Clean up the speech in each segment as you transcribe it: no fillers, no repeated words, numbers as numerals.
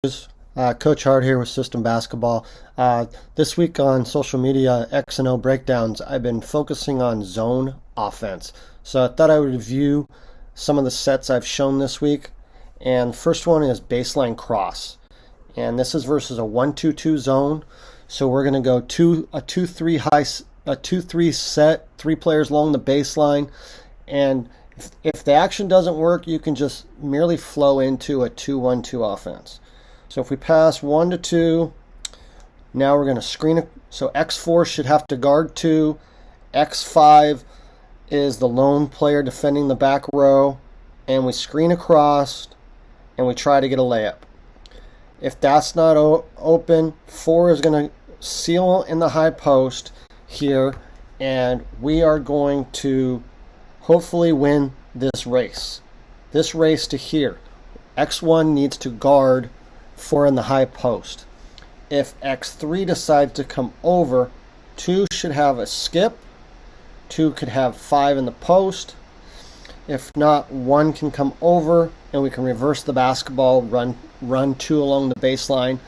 Coach Hart here with System Basketball. This week on social media, X and O breakdowns, I've been focusing on zone offense. So I thought I would review some of the sets I've shown this week. And the first one is baseline cross. And this is versus a 1-2-2 zone. So we're going to go a 2-3 set, 3 players along the baseline. And if the action doesn't work, you can just merely flow into a 2-1-2 offense. So if we pass 1 to 2, now we're going to screen it. So X4 should have to guard 2. X5 is the lone player defending the back row. And we screen across and we try to get a layup. If that's not open, 4 is going to seal in the high post here. And we are going to hopefully win this race. This race to here. X1 needs to guard 4 in the high post. If X3 decides to come over, 2 should have a skip. 2 could have 5 in the post. If not, 1 can come over and we can reverse the basketball, run 2 along the baseline,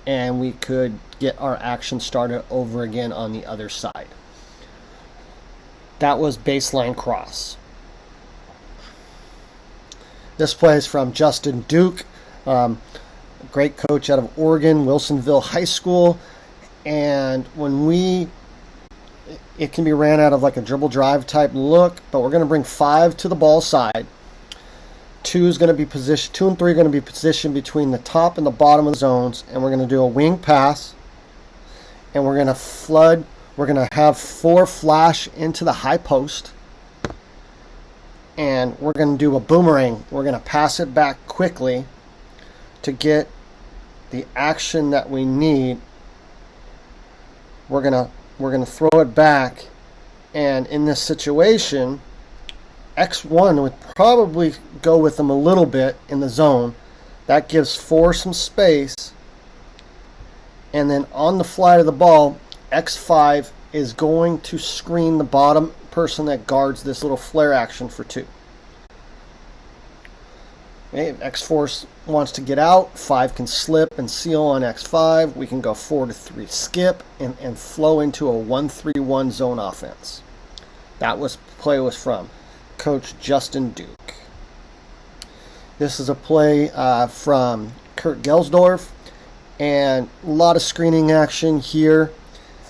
and we could get our action started over again on the other side. That was baseline cross. This play is from Justin Duke. Great coach out of Oregon, Wilsonville High School. And it can be ran out of like a dribble drive type look, but we're going to bring 5 to the ball side. 2 and 3 are going to be positioned between the top and the bottom of the zones, and we're going to do a wing pass, and we're going to flood. We're going to have 4 flash into the high post, and we're going to do a boomerang. We're going to pass it back quickly to get the action that we need. We're gonna throw it back, and in this situation, X1 would probably go with them a little bit in the zone. That gives 4 some space, and then on the fly of the ball, X5 is going to screen the bottom person that guards this little flare action for 2. Okay, if X4 wants to get out, 5 can slip and seal on X5. We can go 4 to 3 skip and flow into a 1-3-1 zone offense. That play was from Coach Justin Duke. This is a play from Kurt Gelsdorf, and a lot of screening action here.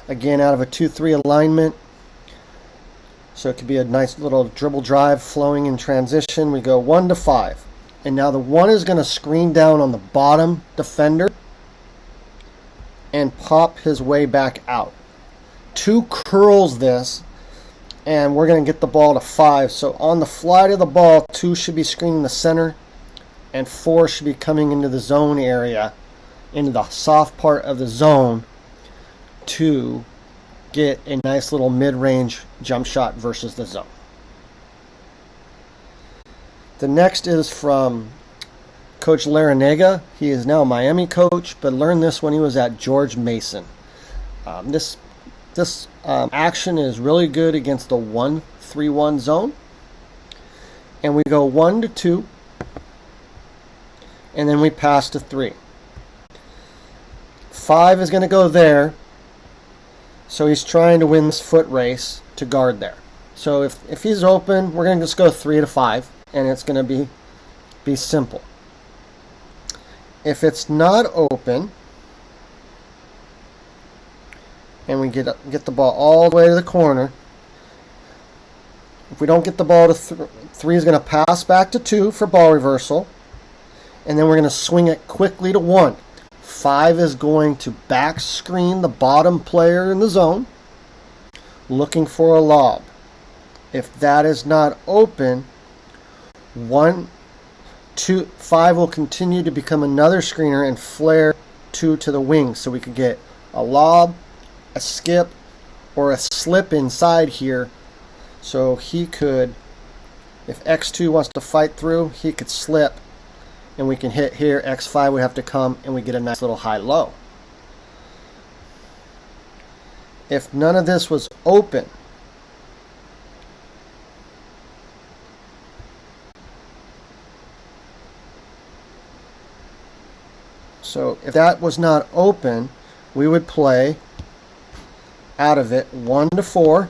Again, out of a 2-3 alignment. So it could be a nice little dribble drive flowing in transition. We go 1 to 5. And now the 1 is going to screen down on the bottom defender and pop his way back out. 2 curls this, and we're going to get the ball to 5. So on the fly to the ball, 2 should be screening the center, and 4 should be coming into the zone area, into the soft part of the zone, to get a nice little mid-range jump shot versus the zone. The next is from Coach Larinaga. He is now a Miami coach, but learned this when he was at George Mason. This action is really good against the 1-3-1 zone. And we go 1 to 2, and then we pass to 3. 5 is going to go there, so he's trying to win this foot race to guard there. So if he's open, we're going to just go 3 to 5. And it's going to be simple. If it's not open, and we get the ball all the way to the corner, if we don't get the ball to 3 is going to pass back to 2 for ball reversal, and then we're going to swing it quickly to 1. 5 is going to back screen the bottom player in the zone, looking for a lob. If that is not open, 1, 2, 5 will continue to become another screener and flare 2 to the wing, so we could get a lob, a skip, or a slip inside here. So he could, if X2 wants to fight through, he could slip, and we can hit here. X5 would have to come, and we get a nice little high-low. If none of this was open, So if that was not open, we would play out of it 1 to 4.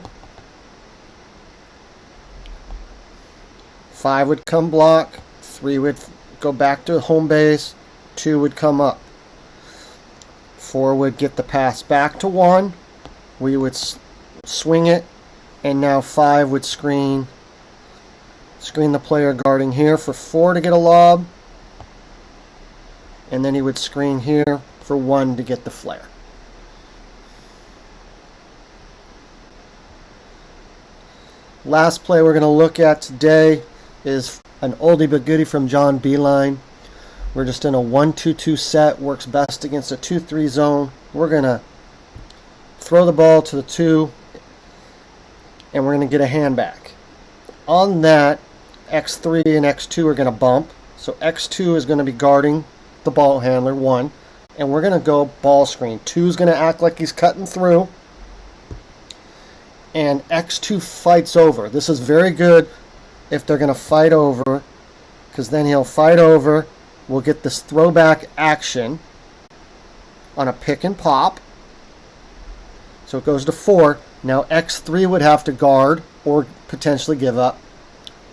5 would come block, 3 would go back to home base, 2 would come up. 4 would get the pass back to 1. We would swing it, and now 5 would screen the player guarding here for 4 to get a lob, and then he would screen here for 1 to get the flare. Last play we're going to look at today is an oldie but goodie from John Beeline. We're just in a 1-2-2 set, works best against a 2-3 zone. We're going to throw the ball to the 2, and we're going to get a hand back. On that, X3 and X2 are going to bump. So X2 is going to be guarding the ball handler, 1, and we're going to go ball screen. 2 is going to act like he's cutting through, and X2 fights over. This is very good if they're going to fight over, because then he'll fight over. We'll get this throwback action on a pick and pop. So it goes to 4. Now X3 would have to guard or potentially give up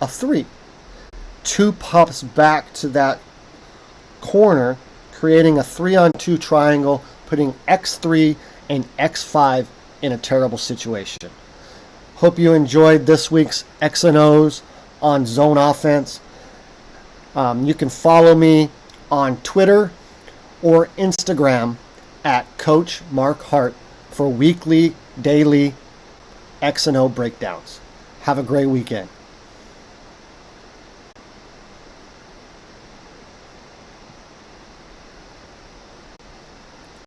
a 3. 2 pops back to that corner, creating a 3-on-2 triangle, putting X3 and X5 in a terrible situation. Hope you enjoyed this week's X and O's on zone offense. You can follow me on Twitter or Instagram at Coach Marc Hart for weekly, daily X and O breakdowns. Have a great weekend.